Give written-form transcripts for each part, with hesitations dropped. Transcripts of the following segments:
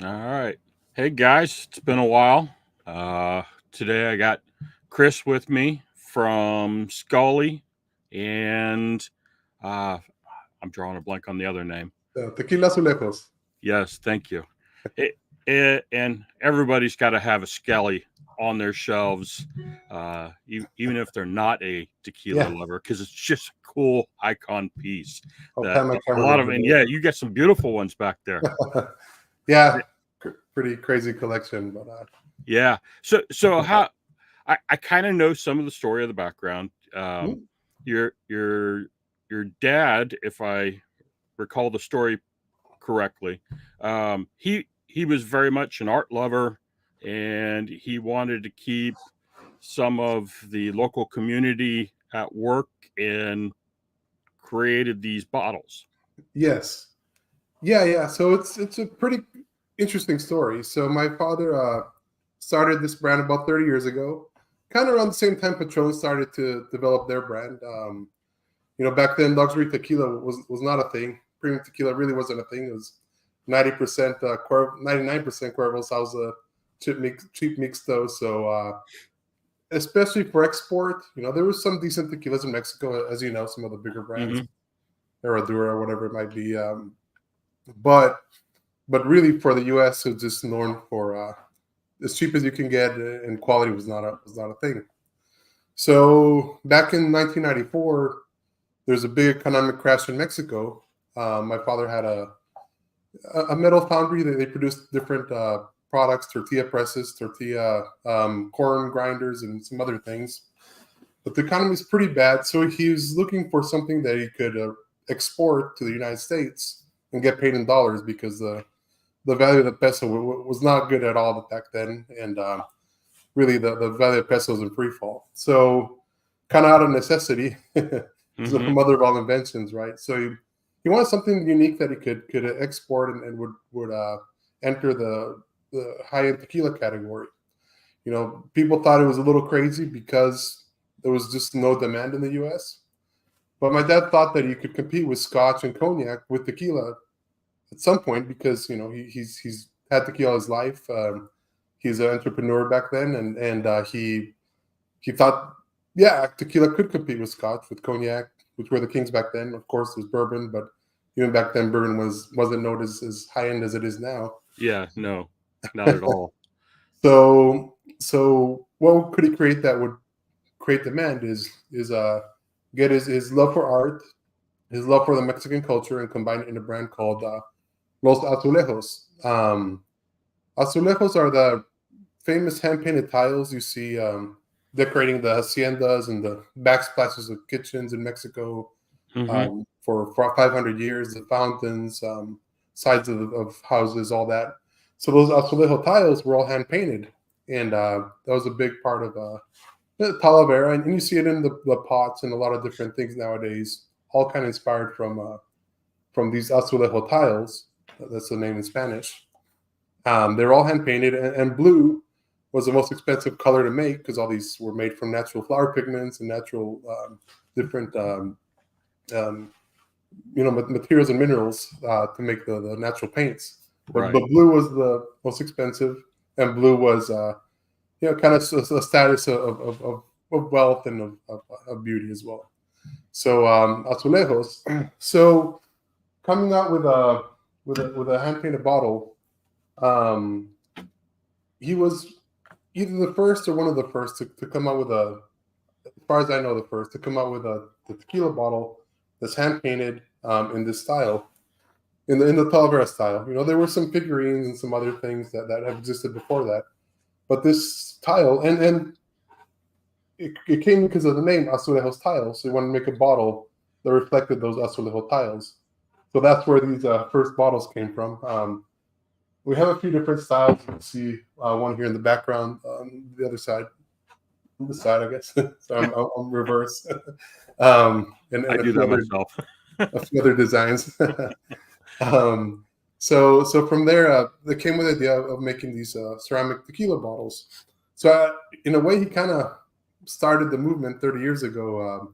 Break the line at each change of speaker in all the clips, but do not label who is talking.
All right. Hey guys, it's been a while. Uh, Today I got Chris with me from Scully, and uh, I'm drawing a blank on the other name.
Tequila Azulejos.
Yes, thank you. And everybody's got to have a Skelly on their shelves, even if they're not a tequila
Yeah,
lover, because it's just a cool icon piece
I'll
that
pan my
a
camera
lot
to
of, and
view
yeah, you got some beautiful ones back there.
it. Yeah, pretty crazy collection, but
Yeah. So how I kind of know some of the story of the background.
hmm,
Your your your dad, if I recall the story correctly, he was very much an art lover, and he wanted to keep some of the local community at work and created these bottles.
yes, yeah. So it's a pretty interesting story. So my father started this brand about 30 years ago, kind of around the same time Patron started to develop their brand. Back then luxury tequila was not a thing. Premium tequila really wasn't a thing. It was 90% 99% Cuervo Salsa, cheap mixto. So especially for export, there was some decent tequilas in Mexico, as you know, some of the bigger brands,
Hmm.
Herradura, or whatever it might be. But really for the U.S., it's just known for as cheap as you can get, and quality was not a thing. So back in 1994, there was a big economic crash in Mexico. My father had a metal foundry. They produced different products, tortilla presses, tortilla corn grinders, and some other things. But the economy is pretty bad, so he was looking for something that he could export to the United States and get paid in dollars because the value of the peso was not good at all back then, and really the value of peso was in free fall. So kind of out of necessity, because of
Hmm.
mother of all inventions, right? So he wanted something unique that he could export and would enter the high end tequila category. People thought it was a little crazy because there was just no demand in the U.S. But my dad thought that he could compete with Scotch and cognac with tequila at some point because he's had tequila his life. He's an entrepreneur back then, and he thought, yeah, tequila could compete with Scotch, with cognac, which were the kings back then. Of course, there's bourbon, but even back then, bourbon wasn't known as high end as it is now.
Yeah, no, not at all.
So what could he create that would create demand is get his love for art, his love for the Mexican culture, and combine it in a brand called Los Azulejos. Azulejos are the famous hand painted tiles you see decorating the haciendas and the backsplashes of kitchens in Mexico
Hmm.
for 500 years, the fountains, sides of houses, all that. So those azulejo tiles were all hand painted, and that was a big part of the Talavera, and you see it in the pots and a lot of different things nowadays, all kind of inspired from these azulejo tiles. That's the name in Spanish. They're all hand painted, and blue was the most expensive color to make because all these were made from natural flower pigments and natural different um, materials and minerals to make the natural paints. But
Right.
blue was the most expensive, and blue was kind of a status of wealth and of beauty as well. So azulejos. So coming out with a hand painted bottle, um, he was either the first or one of the first to come out with as far as I know, the first to come out with the tequila bottle that's hand painted in this style, in the Talavera style. There were some figurines and some other things that have existed before that, but this tile and it came because of the name Azulejos tiles. So they wanted to make a bottle that reflected those Azulejo tiles. So that's where these first bottles came from. We have a few different styles. You can see one here in the background, the other side, this side, I guess. So I'm reverse,
I
and
do that myself.
a few other designs. um, so from there, they came with the idea of making these ceramic tequila bottles. So in a way, he kind of started the movement 30 years ago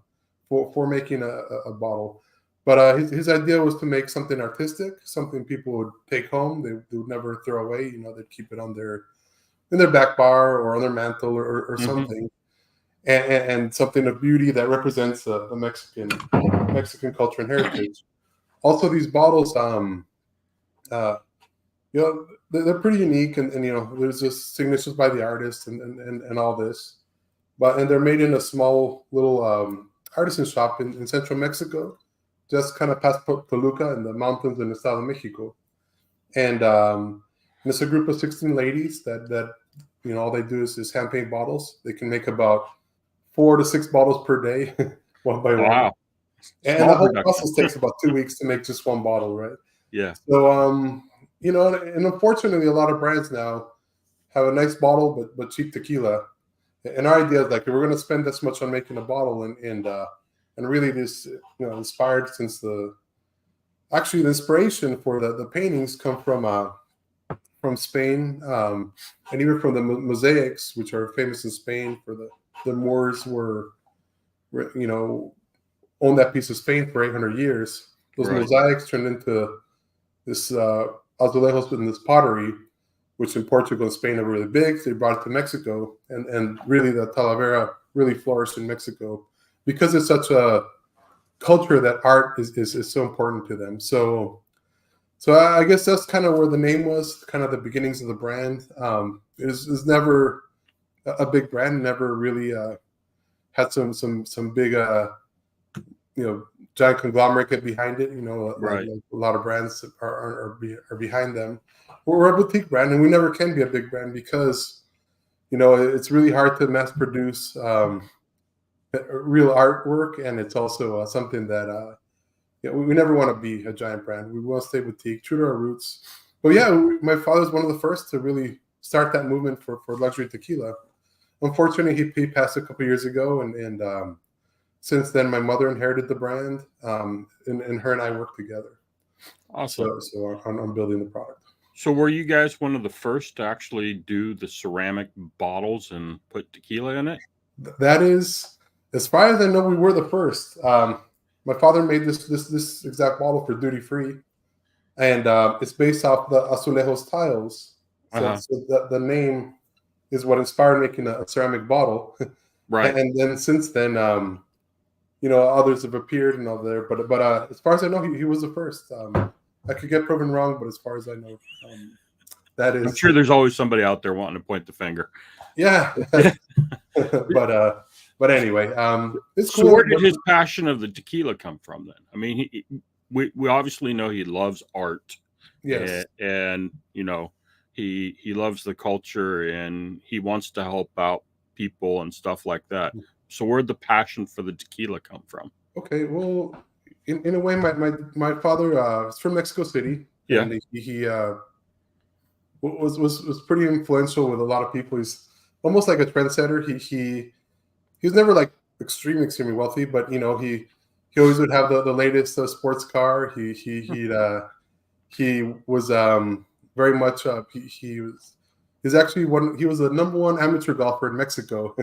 for making a bottle. But his idea was to make something artistic, something people would take home. They would never throw away. They'd keep it on in their back bar or on their mantle or something, and something of beauty that represents the Mexican culture and heritage. Also, these bottles, uh, they're pretty unique, and there's just signatures by the artist and all this. And they're made in a small little artisan shop in central Mexico, just kind of past Toluca in the mountains in the Estado de Mexico. And it's a group of 16 ladies that all they do is hand paint bottles. They can make about 4 to 6 bottles per day, one by one.
Wow.
And the whole process takes about 2 weeks to make just one bottle, right?
Yeah.
So, and unfortunately, a lot of brands now have a nice bottle but cheap tequila. And our idea is like, if we're going to spend this much on making a bottle, and really this inspired since the inspiration for the paintings come from Spain, and even from the mosaics, which are famous in Spain for the Moors were owned that piece of Spain for 800 years. Those mosaics turned into this azulejos in this pottery, which in Portugal and Spain are really big. They brought it to Mexico, and really the Talavera really flourished in Mexico because it's such a culture that art is so important to them. So I guess that's kind of where the name was, kind of the beginnings of the brand. It was never a big brand, never really had some big giant conglomerate behind it. Like a lot of brands are behind them. We're a boutique brand, and we never can be a big brand because it's really hard to mass produce real artwork, and it's also something that we never want to be a giant brand. We want to stay boutique, true to our roots. But yeah, my father's one of the first to really start that movement for luxury tequila. Unfortunately, he passed a couple years ago, and since then, my mother inherited the brand, and her and I work together.
Awesome.
So I'm building the product.
So were you guys one of the first to actually do the ceramic bottles and put tequila in it?
That is, as far as I know, we were the first. My father made this exact bottle for duty free, and it's based off the Azulejos tiles. So the name is what inspired making a ceramic bottle.
Right.
And then since then, others have appeared and all there. But as far as I know, he was the first. I could get proven wrong, but as far as I know, that is.
I'm sure there's always somebody out there wanting to point the finger.
Yeah. But anyway, it's cool.
So where did his passion of the tequila come from then? I mean, we obviously know he loves art.
Yes.
And he loves the culture, and he wants to help out people and stuff like that. So where'd the passion for the tequila come from?
Okay, well, in a way, my father is from Mexico City.
Yeah.
And he was pretty influential with a lot of people. He's almost like a trendsetter. He was never like extremely wealthy, but he always would have the latest sports car. He was very much he was actually he was the number one amateur golfer in Mexico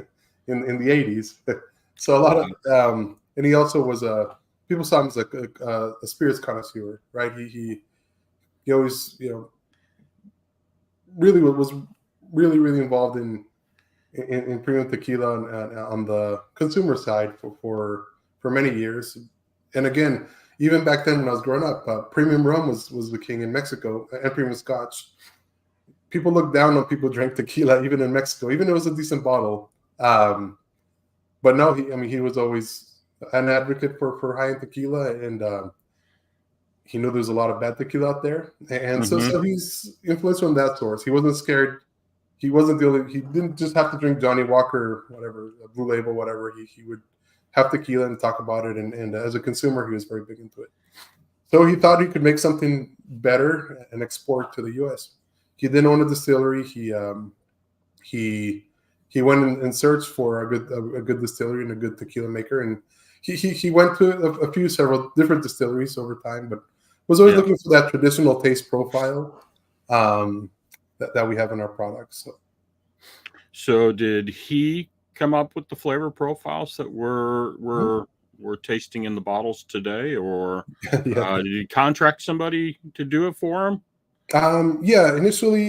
in the 80s. So a lot of and he also was people saw him as like a spirits connoisseur, right? He always really was really involved in premium tequila on the consumer side for many years. And again, even back then when I was growing up, premium rum was the king in Mexico, and premium scotch. People looked down on people who drank tequila, even in Mexico, even if it was a decent bottle. But no, he was always an advocate for high-end tequila, and he knew there's a lot of bad tequila out there. And so he's influential in that source. He wasn't scared. He wasn't the only. He didn't just have to drink Johnny Walker, whatever, Blue Label, whatever. He would have tequila and talk about it. And as a consumer, he was very big into it. So he thought he could make something better and export to the U.S. He didn't own a distillery. He went and searched for a good distillery and a good tequila maker, and he went to several different distilleries over time, but was always looking for that traditional taste profile that we have in our products. So
did he come up with the flavor profiles that we're we're tasting in the bottles today, or
Yeah.
did you contract somebody to do it for him?
Yeah, initially,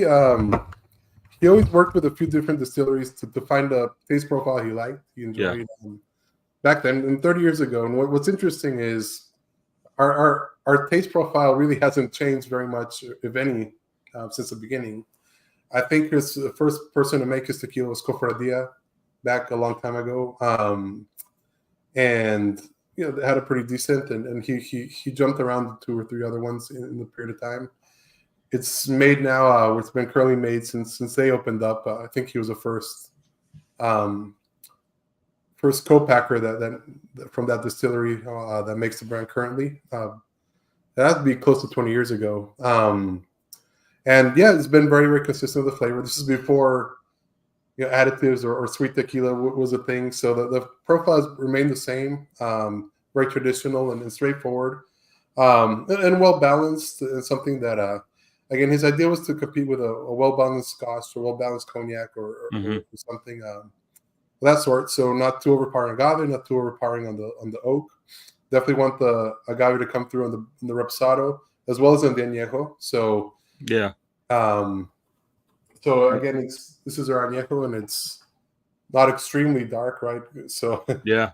he always worked with a few different distilleries to find a taste profile he liked, he enjoyed back then, and 30 years ago. And what's interesting is our taste profile really hasn't changed very much, if any, since the beginning. I think the first person to make his tequila was Cofradía back a long time ago, and they had a pretty decent. And he jumped around 2 or 3 other ones in the period of time. It's made now. It's been currently made since they opened up. I think he was the first co-packer that from that distillery that makes the brand currently. That had to be close to 20 years ago. And yeah, it's been very, very consistent with the flavor. This is before additives or sweet tequila was a thing. So the profiles remain the same, very traditional and straightforward, and well balanced. And something that, again, his idea was to compete with a well balanced Scotch or well balanced cognac or something of that sort. So not too overpowering agave, not too overpowering on the oak. Definitely want the agave to come through on the reposado as well as on the añejo. So
yeah.
So again, this is our añejo, and it's not extremely dark, right? So
yeah,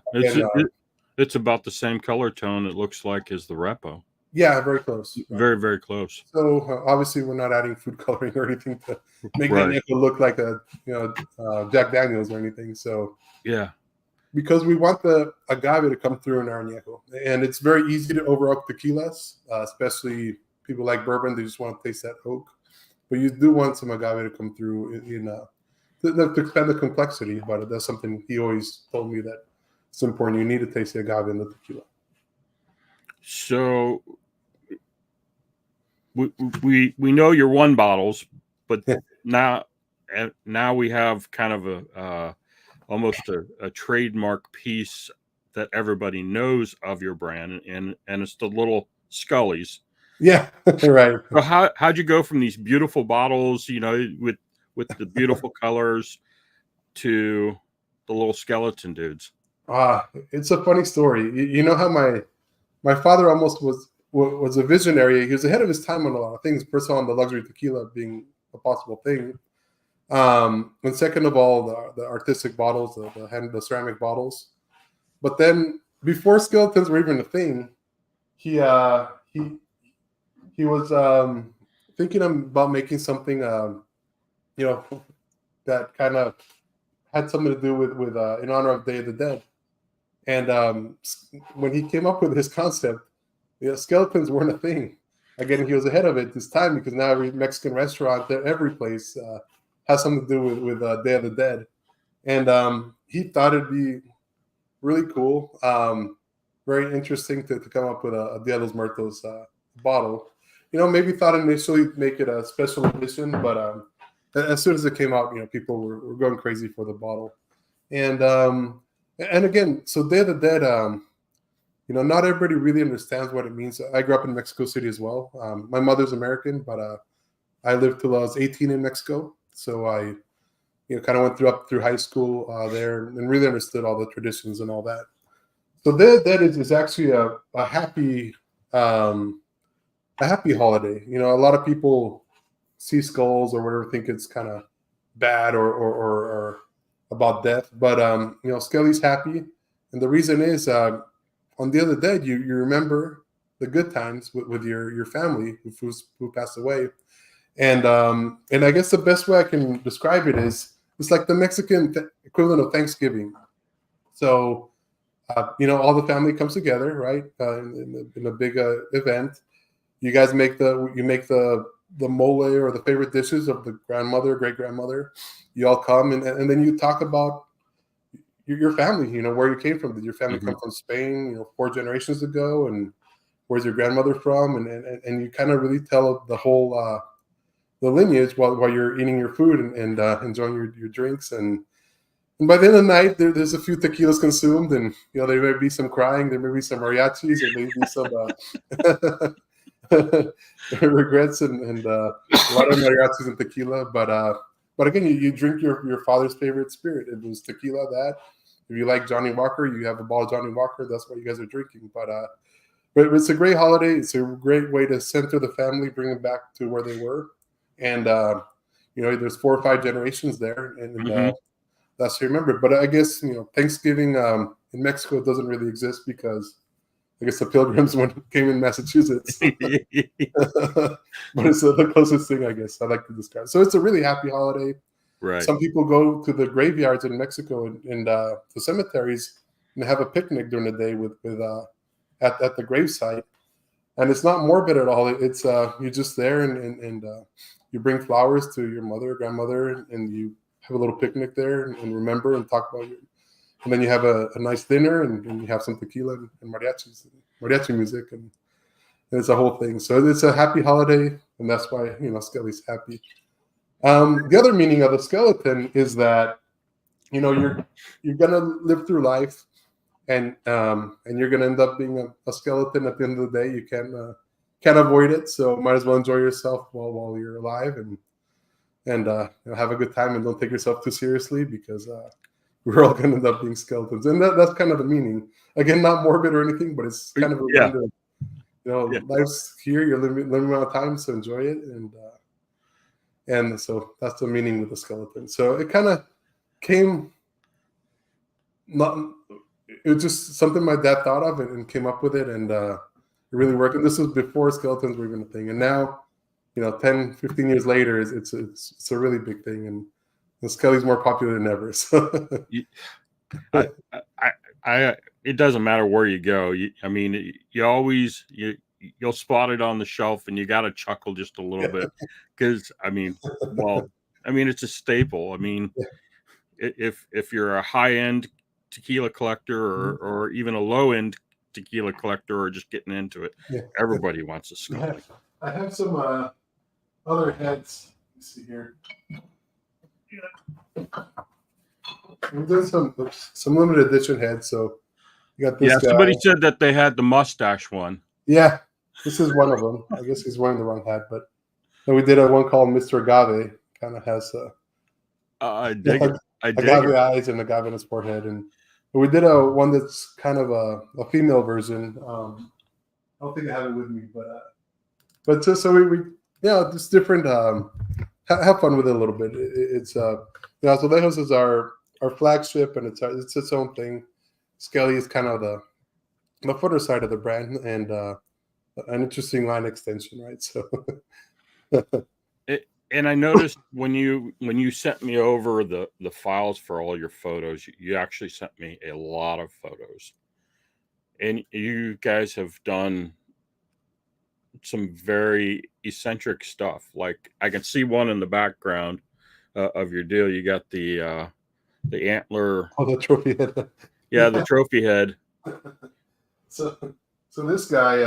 it's about the same color tone, it looks like, as the Repo.
Yeah, very close. Right?
Very, very close.
So obviously, we're not adding food coloring or anything to make the añejo look like a Jack Daniels or anything. So
yeah,
because we want the agave to come through in our añejo, and it's very easy to over oak tequilas, especially people like bourbon. They just want to taste that oak. But you do want some agave to come through to expand the complexity. But that's something he always told me, that it's important. You need to taste the agave in the tequila.
So we know your one bottles, but now we have kind of a almost a trademark piece that everybody knows of your brand, and it's the little Skellies.
Yeah, right.
So how'd you go from these beautiful bottles, with the beautiful colors, to the little skeleton dudes?
It's a funny story. You know how my father almost was a visionary. He was ahead of his time on a lot of things. First of all, on the luxury tequila being a possible thing, and second of all, the artistic bottles, the ceramic bottles. But then, before skeletons were even a thing, he was thinking about making something, that kind of had something to do with in honor of Day of the Dead. And when he came up with his concept, skeletons weren't a thing. Again, he was ahead of it this time, because now every Mexican restaurant, every place has something to do with Day of the Dead. And he thought it'd be really cool, very interesting to come up with a Dia de los Muertos bottle. Maybe thought initially make it a special edition, but as soon as it came out, people were going crazy for the bottle. And again, so Day of the Dead, not everybody really understands what it means. I grew up in Mexico City as well. My mother's American, but I lived till I was 18 in Mexico. So I, kind of went up through high school there, and really understood all the traditions and all that. So Day of the Dead is actually a happy holiday. A lot of people see skulls or whatever, think it's kind of bad or about death, but Skelly's happy, and the reason is on Day of the Dead, you remember the good times with your family who passed away, and I guess the best way I can describe it is it's like the Mexican equivalent of Thanksgiving. So all the family comes together, right, in a big event. You guys make the mole or the favorite dishes of the grandmother, great grandmother. You all come and then you talk about your family. Where you came from. Did your family come from Spain? 4 generations ago, and where's your grandmother from? And you kind of really tell the whole the lineage while you're eating your food and enjoying your drinks. And by the end of the night, there's a few tequilas consumed, and there may be some crying, there may be some mariachis, there may be some regrets and a lot of mariachis and tequila, but again, you drink your father's favorite spirit. It was tequila, that, if you like Johnny Walker, you have a bottle of Johnny Walker. That's what you guys are drinking. But it's a great holiday. It's a great way to center the family, bring them back to where they were. And, there's 4 or 5 generations there. And that's to remember. But I guess, Thanksgiving in Mexico doesn't really exist because I guess the Pilgrims came in Massachusetts. But it's the closest thing, I guess, I like to describe. So it's a really happy holiday.
Right.
Some people go to the graveyards in Mexico and the cemeteries and have a picnic during the day at the gravesite. And it's not morbid at all. It's you're just there and you bring flowers to your mother or grandmother and you have a little picnic there and remember and talk about and then you have a nice dinner and you have some tequila and mariachi music and it's a whole thing. So it's a happy holiday and that's why Skelly's happy. The other meaning of the skeleton is that you're gonna live through life and you're gonna end up being a skeleton at the end of the day. You can't avoid it, so might as well enjoy yourself while you're alive and have a good time and don't take yourself too seriously because we're all gonna end up being skeletons, and that's kind of the meaning. Again, not morbid or anything, but it's kind of a reminder. Life's here. You're living amount of time, so enjoy it and so that's the meaning with the skeleton. So it kind of came. It was just something my dad thought of and came up with it, and it really worked. And this was before skeletons were even a thing. And now, 10, 15 years later, it's a really big thing. And Skelly's more popular than ever. So
it doesn't matter where you go. You'll spot it on the shelf, and you got to chuckle just a little bit because it's a staple. If you're a high-end tequila collector or even a low-end tequila collector or just getting into it, everybody wants a Skelly.
I have some other heads. Let's see here. We've done some limited edition heads. So you got this guy.
Somebody said that they had the mustache one.
Yeah, this is one of them. I guess he's wearing the wrong hat, but we did one called Mr. Agave. Kind of has
I dig it.
Agave eyes and agave in his forehead, and we did one that's kind of a female version. I don't think I have it with me, but so we just different. Have fun with it a little bit. It's Azulejos is our flagship, and it's its own thing. Skelly is kind of the footer side of the brand, and an interesting line extension, right? So.
And I noticed when you sent me over the files for all your photos, you actually sent me a lot of photos. And you guys have done some very eccentric stuff. Like I can see one in the background of your deal. You got the antler.
Oh, the trophy head.
Yeah, the trophy head.
So this guy,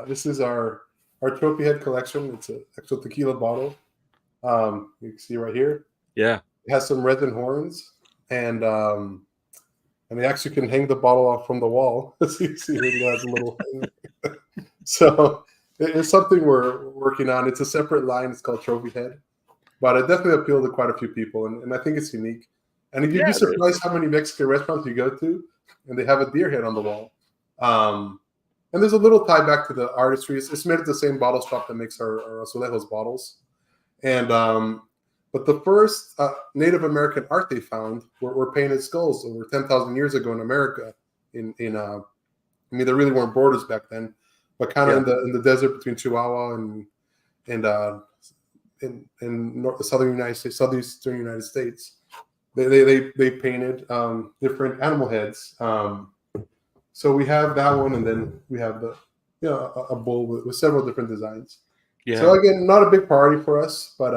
this is our trophy head collection. It's an actual tequila bottle. You can see right here.
Yeah,
it has some resin horns, and they actually can hang the bottle off from the wall. So you see here, it has a little. So it's something we're working on. It's a separate line. It's called Trophy Head, but it definitely appealed to quite a few people, and I think it's unique. And you'd be surprised how many Mexican restaurants you go to, and they have a deer head on the wall. And there's a little tie back to the artistry. It's made at the same bottle shop that makes our Azulejos bottles. And but the first Native American art they found were painted skulls over 10,000 years ago in America. There really weren't borders back then, but kind of in the desert between Chihuahua and southern United States, southeastern United States. They painted different animal heads. So we have that one, and then we have a bowl with several different designs. Yeah. So again, not a big priority for us, but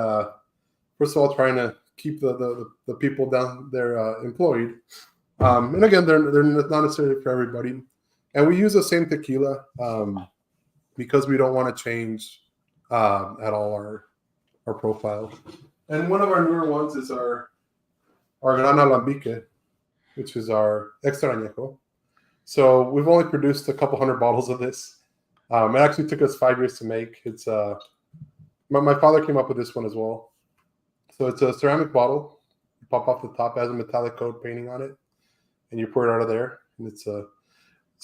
first of all, trying to keep the people down there employed. And again, they're not necessarily for everybody. And we use the same tequila because we don't want to change at all our profile. And one of our newer ones is our Gran Alambique, which is our extra añejo. So we've only produced a couple hundred bottles of this. It actually took us 5 years to make. It's my father came up with this one as well. So it's a ceramic bottle. You pop off the top, it has a metallic coat painting on it, and you pour it out of there. And it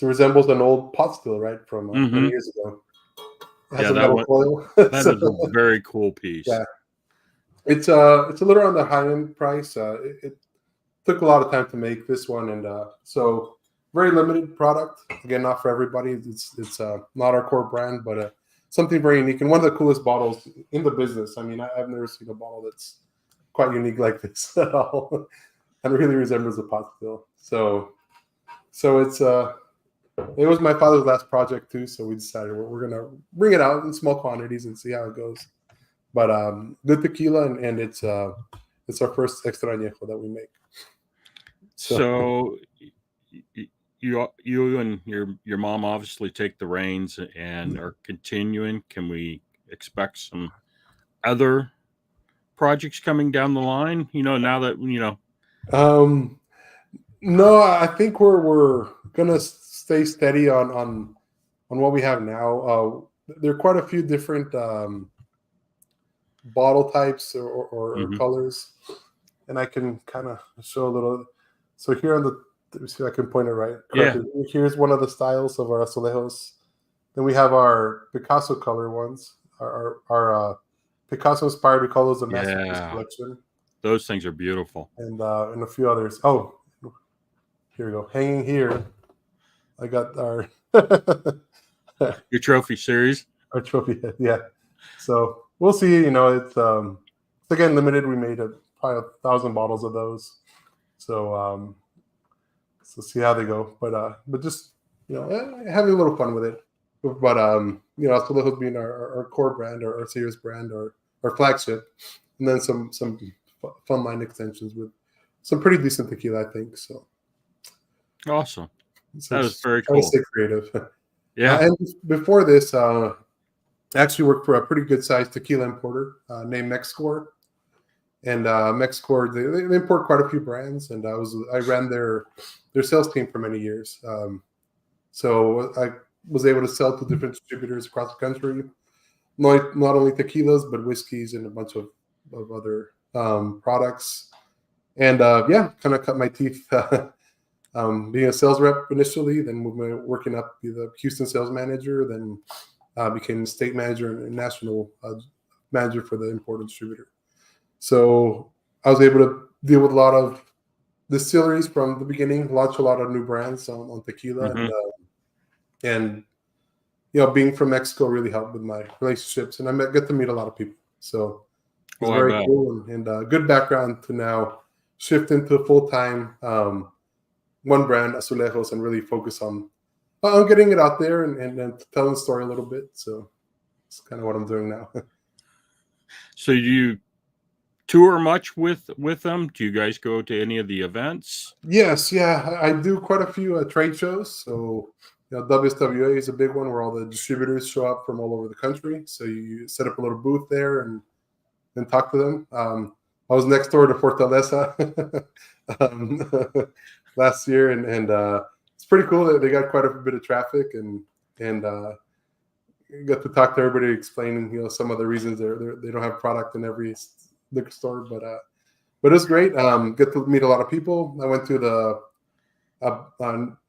resembles an old pot still, right, from many years ago. It has a metal foil.
That is a very cool piece.
Yeah, it's a little on the high end price. It took a lot of time to make this one, and so very limited product. Again, not for everybody. It's not our core brand, but something very unique and one of the coolest bottles in the business. I mean, I've never seen a bottle that's quite unique like this at all, and really resembles a pot still. So it was my father's last project too. So we decided we're gonna bring it out in small quantities and see how it goes. But good tequila, and it's our first extra añejo that we make.
So you and your mom obviously take the reins and are continuing. Can we expect some other projects coming down the line? Now that
No, I think we're gonna stay steady on what we have now. There are quite a few different bottle types or colors, and I can kind of show a little. So here on let me see if I can point it right. Correctly. Yeah. Here's one of the styles of our Azulejos. Then we have our Picasso color ones. Our Picasso inspired. We call those the Masterpiece Collection.
Those things are beautiful.
And a few others. Oh, here we go. Hanging here, I got our
your trophy series.
Our trophy, yeah. So we'll see. It's again limited. We made probably 1,000 bottles of those. So see how they go. But just having a little fun with it. But Azulejos being our core brand, our serious brand, our flagship, and then some fun line extensions with some pretty decent tequila, I think. So
awesome. That was very cool.
Stay creative.
Yeah.
And before this, I actually worked for a pretty good sized tequila importer named Mexcore. And Mexcore, they import quite a few brands, and I ran their sales team for many years. So I was able to sell to different distributors across the country, not only tequilas but whiskeys and a bunch of other products. And kind of cut my teeth being a sales rep initially, then working up to be the Houston sales manager, then became state manager and national manager for the import distributor. So I was able to deal with a lot of distilleries from the beginning, launch a lot of new brands on tequila, and being from Mexico really helped with my relationships, and I get to meet a lot of people. So it's very cool and good background to now shift into full-time one brand, Azulejos, and really focus on getting it out there and telling the story a little bit. So it's kind of what I'm doing now.
So you tour much with them? Do you guys go to any of the events?
Yes, yeah, I do quite a few trade shows. So WSWA is a big one where all the distributors show up from all over the country. So you set up a little booth there and talk to them. I was next door to Fortaleza last year, and it's pretty cool that they got quite a bit of traffic and got to talk to everybody, explaining some of the reasons they don't have product in every liquor store, but it's great. Get to meet a lot of people. I went to the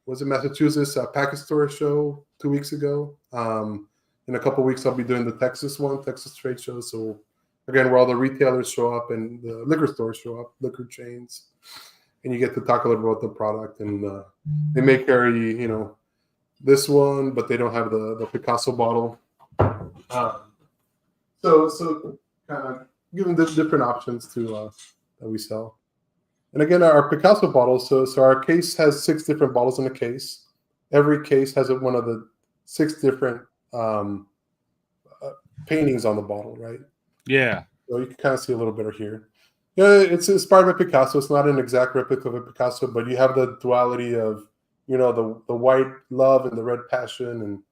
Massachusetts package store show 2 weeks ago. In a couple of weeks, I'll be doing the Texas trade show. So again, where all the retailers show up and the liquor stores show up, liquor chains, and you get to talk a little bit about the product. And they may carry, this one, but they don't have the Picasso bottle. So kind of giving the different options to that we sell. And again, our Picasso bottles. So our case has 6 different bottles in a case. Every case has one of the 6 different paintings on the bottle, right?
Yeah.
So you can kind of see a little bit here. Yeah, it's inspired by Picasso. It's not an exact replica of a Picasso, but you have the duality of, the white love and the red passion,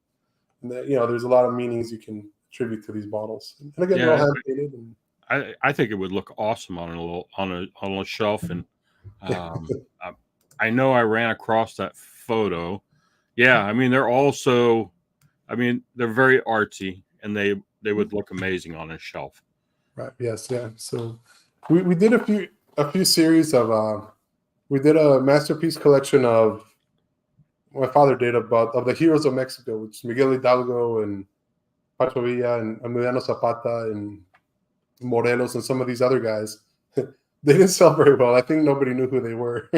and there's a lot of meanings you can attribute to these bottles. And again, they're all hand painted. And
I think it would look awesome on a shelf, and I know I ran across that photo. Yeah, I mean they're very artsy, and they would look amazing on a shelf.
Right. Yes. Yeah. So We did a few series of we did a masterpiece collection of my father did of the heroes of Mexico, which is Miguel Hidalgo and Pancho Villa and Emiliano Zapata and Morelos and some of these other guys. They didn't sell very well. I think nobody knew who they were.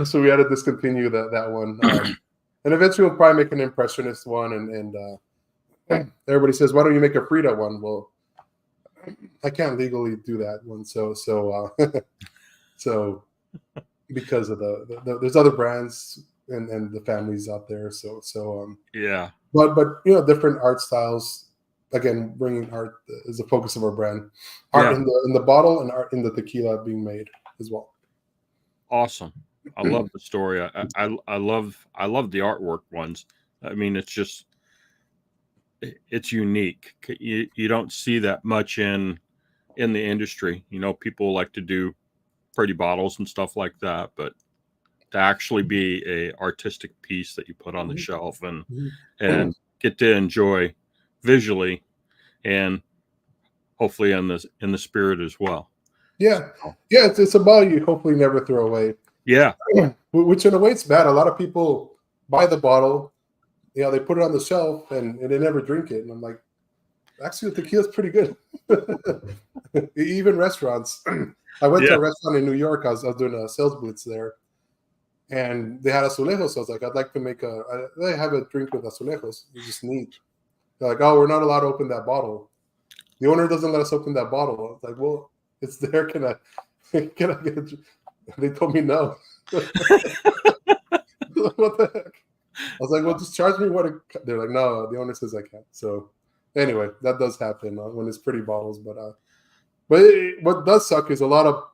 So we had to discontinue that one. And eventually we'll probably make an impressionist one. And everybody says, why don't you make a Frida one? Well, I can't legally do that one. So because of there's other brands and the families out there.
Yeah.
But different art styles. Again, bringing art is the focus of our brand. Art in the bottle and art in the tequila being made as well.
Awesome. I love the story. I love the artwork ones. I mean, it's unique. You don't see that much in the industry. People like to do pretty bottles and stuff like that, but to actually be a artistic piece that you put on the shelf and get to enjoy visually and hopefully in the spirit as well.
Yeah. Yeah, it's a bottle you hopefully never throw away.
Yeah.
Which in a way it's bad. A lot of people buy the bottle, they put it on the shelf and they never drink it. And I'm like, actually the tequila's pretty good. Even restaurants. I went to a restaurant in New York. I was doing a sales blitz there. And they had Azulejos. So I was like, I'd like to have a drink with Azulejos. It's just neat. They're like, oh, we're not allowed to open that bottle. The owner doesn't let us open that bottle. I was like, well, it's there. Can I get it? They told me no. What the heck? I was like, well, just charge me what they're like, no, the owner says I can't. So anyway, that does happen when it's pretty bottles. But what does suck is a lot of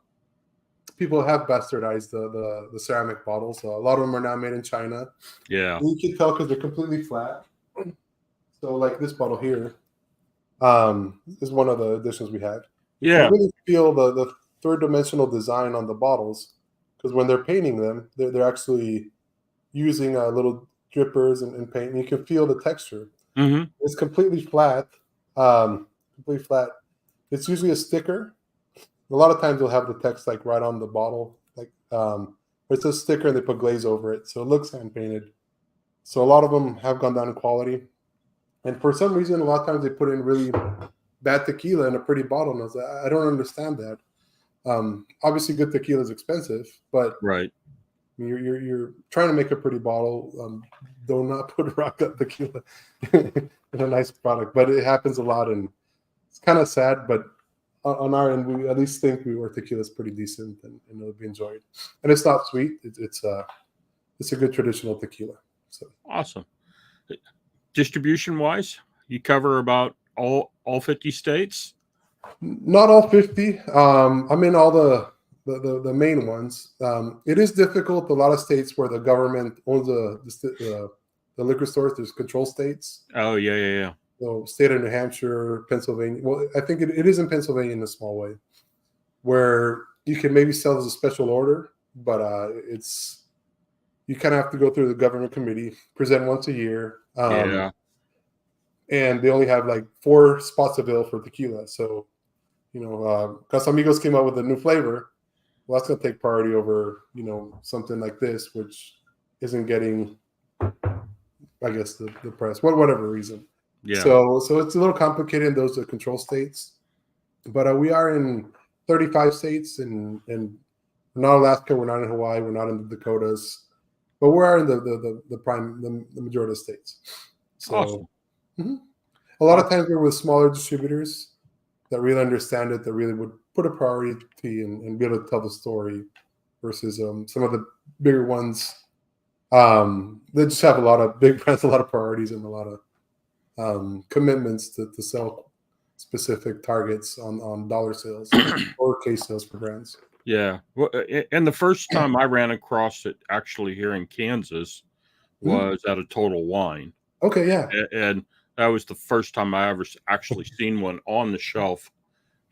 people have bastardized the ceramic bottles. So a lot of them are now made in China.
Yeah.
And you can tell because they're completely flat. So like this bottle here is one of the additions we had. You can really feel the third dimensional design on the bottles because when they're painting them, they're actually using little drippers and paint. And you can feel the texture.
Mm-hmm.
It's completely flat. Completely flat. It's usually a sticker. A lot of times they'll have the text like right on the bottle, like it's a sticker and they put glaze over it, so it looks hand painted. So a lot of them have gone down in quality, and for some reason, a lot of times they put in really bad tequila in a pretty bottle. And I was like, I don't understand that. Obviously, good tequila is expensive, but
right,
you're trying to make a pretty bottle. Do not put rock up tequila in a nice product, but it happens a lot, and it's kind of sad, but. On our end, we at least think our tequila is pretty decent and it'll be enjoyed. And it's not sweet; it's a good traditional tequila. So
awesome. Distribution wise, you cover about all 50 states.
Not all 50. I'm in all the main ones. It is difficult. A lot of states where the government owns the liquor stores. There's control states.
Oh yeah.
So state of New Hampshire, Pennsylvania. Well, I think it is in Pennsylvania in a small way, where you can maybe sell as a special order, but you kind of have to go through the government committee, present once a year. And they only have like 4 spots available for tequila. So, Casamigos came out with a new flavor. Well, that's going to take priority over, something like this, which isn't getting, I guess, the press, whatever reason.
Yeah.
So it's a little complicated in those control states, but we are in 35 states, and we're not Alaska, we're not in Hawaii, we're not in the Dakotas, but we are in the majority of states. So
awesome.
A lot of times we're with smaller distributors that really understand it, that really would put a priority and be able to tell the story, versus some of the bigger ones. They just have a lot of big brands, a lot of priorities, and a lot of commitments to sell specific targets on dollar sales or case sales for brands.
Yeah. Well, and the first time I ran across it actually here in Kansas was at a Total Wine.
Okay, yeah.
And that was the first time I ever actually seen one on the shelf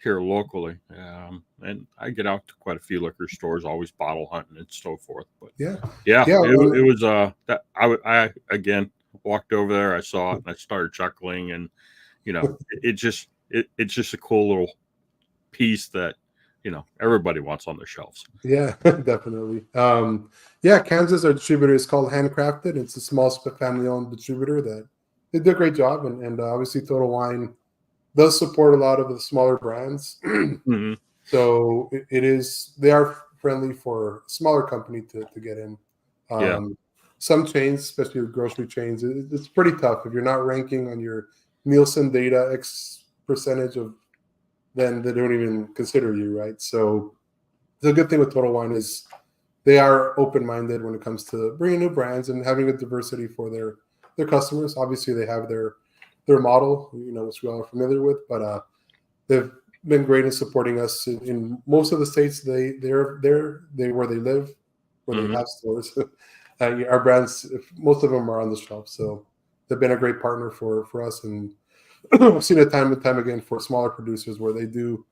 here locally. And I get out to quite a few liquor stores, always bottle hunting and so forth. But it was that I again walked over there, I saw it, and I started chuckling, and it's just a cool little piece that everybody wants on their shelves.
Yeah, definitely. Yeah, Kansas, our distributor is called Handcrafted. It's a small family-owned distributor that they do a great job, and obviously Total Wine does support a lot of the smaller brands.
Mm-hmm.
So they are friendly for a smaller company to get in.
Yeah.
Some chains, especially the grocery chains, it's pretty tough. If you're not ranking on your Nielsen data X percentage of, then they don't even consider you, right? So the good thing with Total Wine is they are open-minded when it comes to bringing new brands and having a diversity for their customers. Obviously, they have their model, which we all are familiar with, but they've been great in supporting us in most of the states they're where they live, where
Mm-hmm.
they have stores. Our brands, most of them are on the shelf, so they've been a great partner for us, and I've seen it time and time again for smaller producers where they do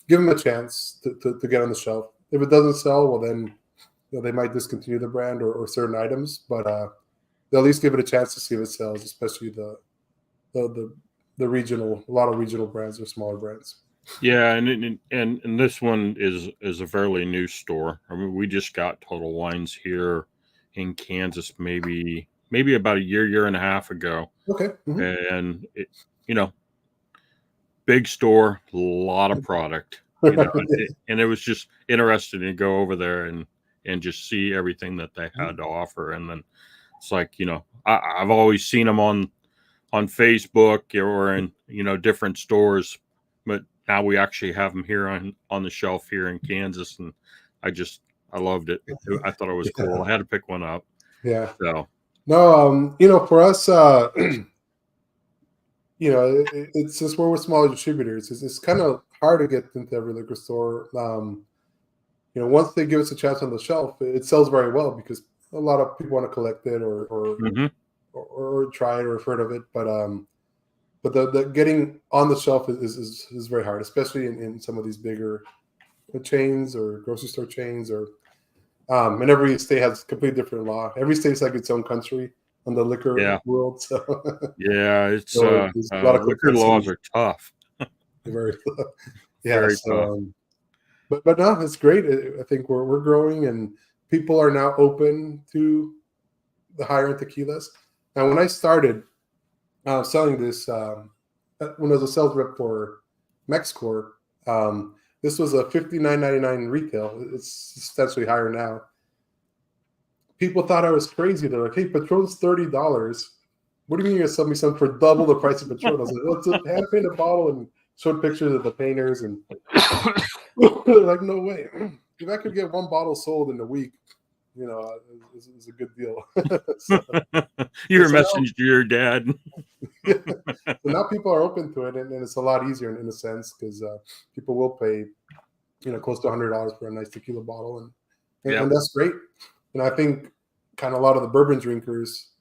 give them a chance to get on the shelf. If it doesn't sell, well then they might discontinue the brand or certain items, but they'll at least give it a chance to see if it sells, especially the regional, a lot of regional brands or smaller brands.
Yeah, and this one is a fairly new store. I mean, we just got Total Wines here in Kansas maybe about a year and a half ago.
Okay. Mm-hmm.
And big store, a lot of product, and it was just interesting to go over there and just see everything that they had to offer. And then it's like, I've always seen them on Facebook or in different stores, but now we actually have them here on the shelf here in Kansas, and I loved it. I thought it was cool. I had to pick one up.
Yeah.
So
No, for us, it's just we're with smaller distributors. It's kind of hard to get into every liquor store. Once they give us a chance on the shelf, it sells very well because a lot of people want to collect it or try it or have heard of it. But the getting on the shelf is very hard, especially in some of these bigger chains or grocery store chains and every state has completely different law. Every state's like its own country on the liquor world. So
yeah, it's
so there's a lot of
liquor laws are tough.
Very, yeah.
Very tough.
But no, it's great. I think we're growing and people are now open to the higher end tequilas. Now, when I started selling this, when I was a sales rep for Mexcor, this was a $59.99 retail. It's substantially higher now. People thought I was crazy. They're like, "Hey, Patron's $30. What do you mean you're selling me something for double the price of Patron?" I was like, "Well, it's a hand painted bottle," and showed pictures of the painters, and they're like, "No way! If I could get one bottle sold in a week, it's a good deal." So,
you were messaging to your dad.
So now people are open to it, and it's a lot easier in a sense because people will pay, close to $100 for a nice tequila bottle, and that's great. And I think kind of a lot of the bourbon drinkers,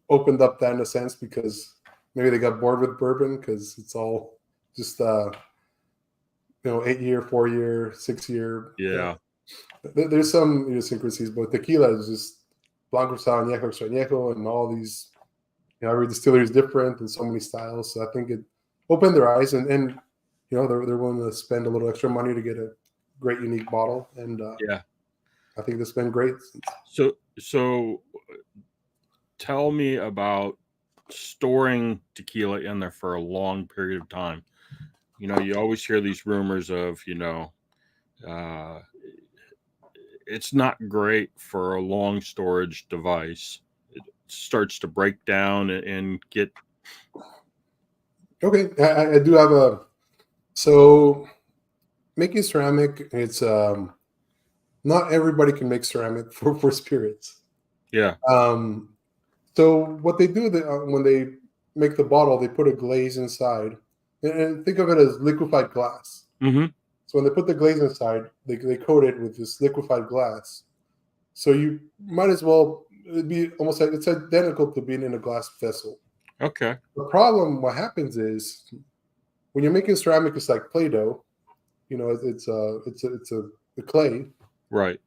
opened up that in a sense because maybe they got bored with bourbon because it's all just 8-year, 4-year, 6-year.
Yeah.
There's some idiosyncrasies, but tequila is just Blanco, Añejo, Extra Añejo, and all these. Every distillery is different and so many styles. So I think it opened their eyes, and they're willing to spend a little extra money to get a great, unique bottle. And I think that's been great.
So tell me about storing tequila in there for a long period of time. You always hear these rumors of, it's not great for a long storage device. It starts to break down and get.
Okay, I do have so making ceramic. It's not everybody can make ceramic for spirits.
Yeah.
So what they do when they make the bottle, they put a glaze inside, and think of it as liquefied glass.
Mm-hmm.
So when they put the glaze inside, they coat it with this liquefied glass. So you might as well, it'd be almost like it's identical to being in a glass vessel.
Okay.
The problem, what happens is, when you're making ceramic, it's like Play-Doh. It's the clay.
Right.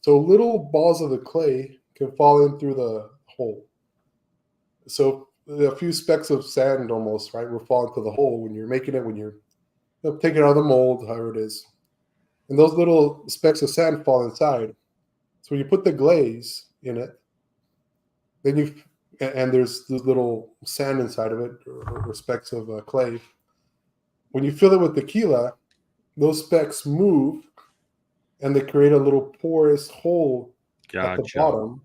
So little balls of the clay can fall in through the hole. So a few specks of sand almost, right, will fall into the hole when you're making it, when you're taking it out of the mold, however it is. And those little specks of sand fall inside. So when you put the glaze in it, then and there's this little sand inside of it, or specks of clay. When you fill it with tequila, those specks move, and they create a little porous hole at the bottom,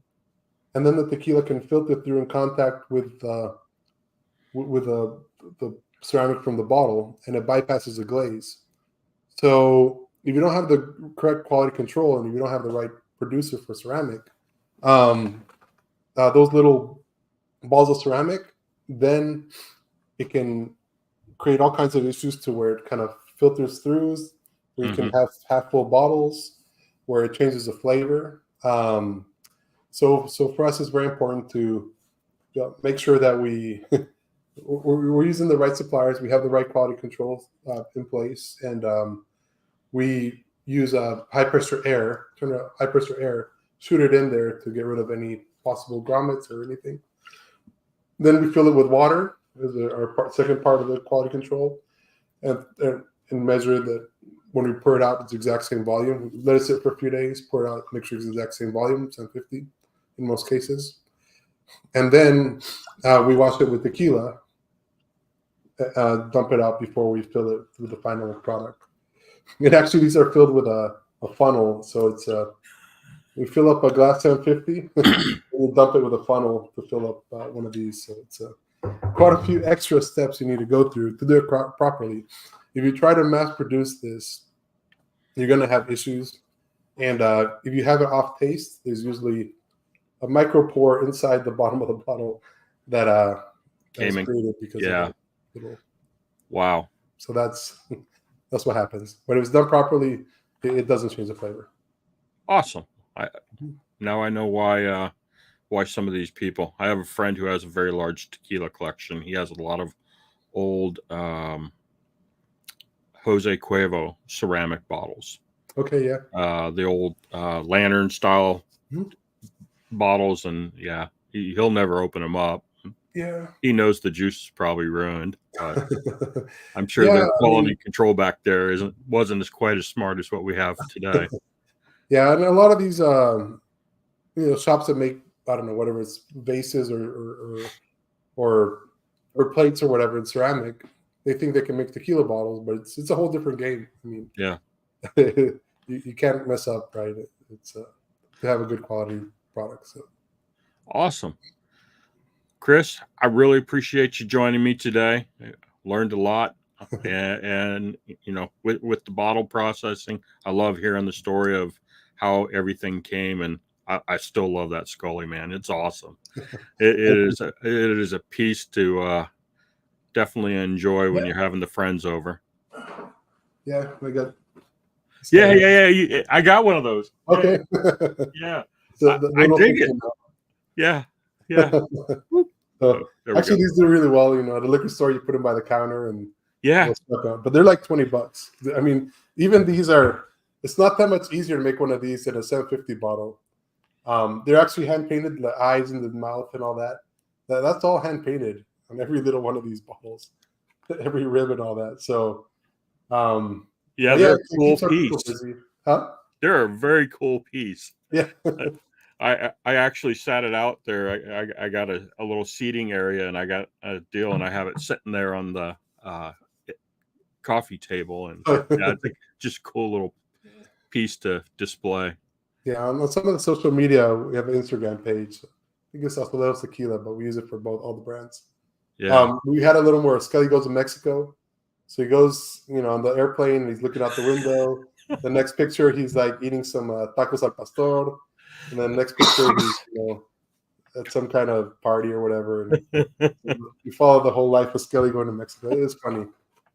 and then the tequila can filter through in contact with the ceramic from the bottle, and it bypasses the glaze. So if you don't have the correct quality control, and if you don't have the right producer for ceramic, those little balls of ceramic, then it can create all kinds of issues to where it kind of filters through, where you can have half full bottles, where it changes the flavor. So for us, it's very important to make sure that we're using the right suppliers, we have the right quality control in place, and we use high pressure air, shoot it in there to get rid of any possible grommets or anything. Then we fill it with water as our second part of the quality control, and measure that when we pour it out, it's the exact same volume. Let it sit for a few days, pour it out, make sure it's the exact same volume, 750 in most cases. And then we wash it with tequila, dump it out before we fill it with the final product. And actually, these are filled with a funnel. So it's we fill up a glass 750, and we dump it with a funnel to fill up one of these. So it's quite a few extra steps you need to go through to do it properly. If you try to mass produce this, you're going to have issues. And if you have it off taste, there's usually a micro pore inside the bottom of the bottle that is created because of that little.
Wow.
So that's what happens. But if it's done properly, it doesn't change the flavor.
Awesome. Now I know why some of these people. I have a friend who has a very large tequila collection. He has a lot of old Jose Cuervo ceramic bottles.
Okay, yeah.
The old lantern style bottles, and he'll never open them up.
Yeah.
He knows the juice is probably ruined, but I'm sure their quality control back there wasn't quite as smart as what we have today.
Yeah, and a lot of these shops that make, I don't know, whatever it's vases or plates or whatever in ceramic, they think they can make tequila bottles, but it's a whole different game. I mean, you can't mess up, right? It's to have a good quality product. So
awesome, Chris. I really appreciate you joining me today. I learned a lot, and with the bottle processing, I love hearing the story of how everything came, and I still love that Skelly, man. It's awesome. It is a piece to definitely enjoy when you're having the friends over.
Yeah, I got.
Yeah. I got one of those.
Okay.
Yeah.
So
I dig it. Yeah.
Actually, these do really well. At a liquor store, you put them by the counter, and but they're like $20. I mean, even these are. It's not that much easier to make one of these than a 750 bottle. They're actually hand painted, the eyes and the mouth and all that. That's all hand painted on every little one of these bottles, every rib and all that. So,
they're a cool piece.
Huh?
They're a very cool piece.
Yeah.
I actually sat it out there. I got a little seating area, and I got a deal, and I have it sitting there on the coffee table, and I think just a cool little piece to display.
Yeah, on some of the social media, we have an Instagram page. I think it's Azulejos Tequila, but we use it for all the brands.
Yeah.
We had a little more. Skelly goes to Mexico, so he goes, on the airplane, and he's looking out the window. The next picture, he's like eating some tacos al pastor, and then the next picture, he's at some kind of party or whatever. And you follow the whole life of Skelly going to Mexico. It is funny.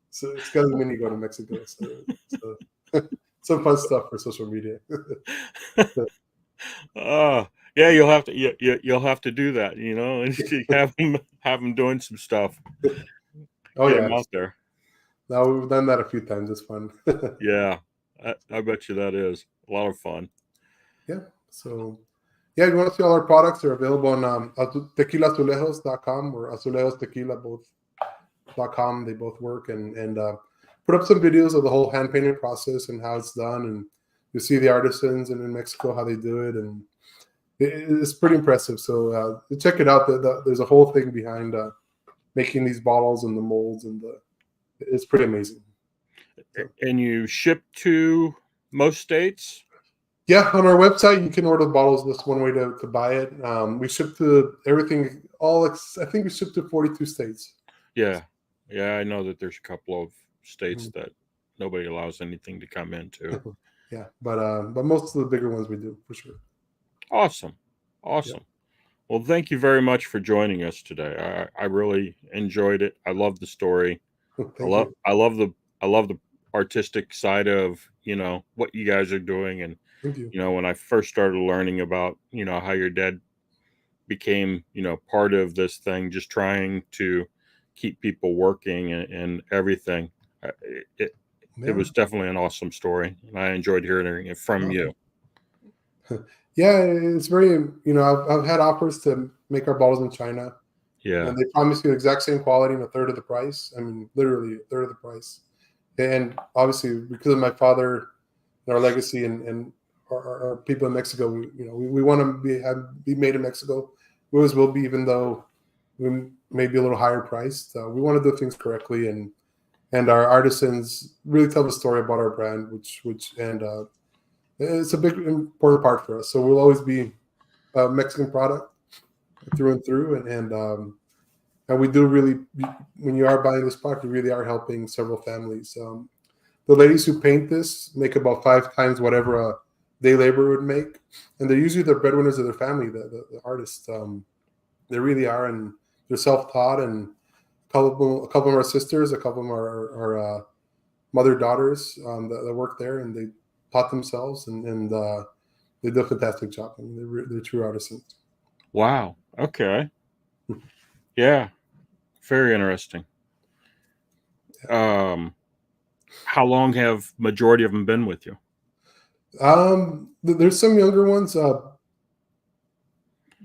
So Skelly Mini go to Mexico. So some fun stuff for social media.
You'll have to do that, and have them doing some stuff.
Oh,
Get them out there.
Now we've done that a few times. It's fun.
Yeah, I bet you that is a lot of fun.
Yeah. So, yeah, if you want to see all our products, they're available on tequilaazulejos.com or Azulejos Tequila, both.com. They both work, and put up some videos of the whole hand painting process and how it's done, and you see the artisans in Mexico how they do it, and it's pretty impressive. So check it out. There's a whole thing behind making these bottles and the molds, and it's pretty amazing.
And you ship to most states?
Yeah, on our website you can order the bottles. That's one way to buy it. We ship to everything. I think we ship to 42 states.
Yeah, I know that there's a couple of states that nobody allows anything to come into.
Yeah, but most of the bigger ones we do for sure.
Awesome. Yeah. Well, thank you very much for joining us today. I really enjoyed it. I love the story. I love the artistic side of what you guys are doing, and when I first started learning about how your dad became part of this thing, just trying to keep people working and everything. It was definitely an awesome story, and I enjoyed hearing it from you.
Yeah, it's very, I've had offers to make our bottles in China.
Yeah.
And they promise you the exact same quality and a third of the price. I mean, literally a third of the price. And obviously, because of my father and our legacy and our people in Mexico, we want to be made in Mexico. We always will be, even though we may be a little higher priced. We want to do things correctly, and our artisans really tell the story about our brand, and it's a big important part for us. So we'll always be a Mexican product through and through, and we do really, when you are buying this product, you really are helping several families. The ladies who paint this make about 5 times whatever a day labor would make, and they're usually the breadwinners of their family. The artists, they really are, and they're self-taught. And a couple of our sisters, a couple of them are mother-daughters that work there, and they taught themselves, and they do a fantastic job. I mean, they're true artisans.
Wow. Okay. Yeah. Very interesting. How long have majority of them been with you?
There's some younger ones.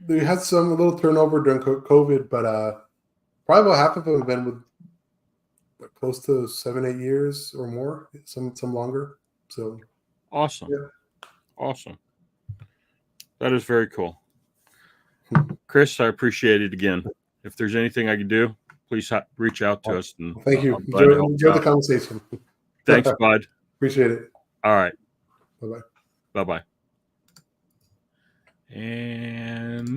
They had a little turnover during COVID, but probably about half of them have been with close to 7-8 years or more. Some longer. So
awesome.
Yeah.
Awesome. That is very cool. Chris, I appreciate it again. If there's anything I can do, please reach out to us. And
thank you. Enjoy the conversation.
Thanks, bud.
Appreciate it.
All right.
Bye-bye.
Bye-bye. And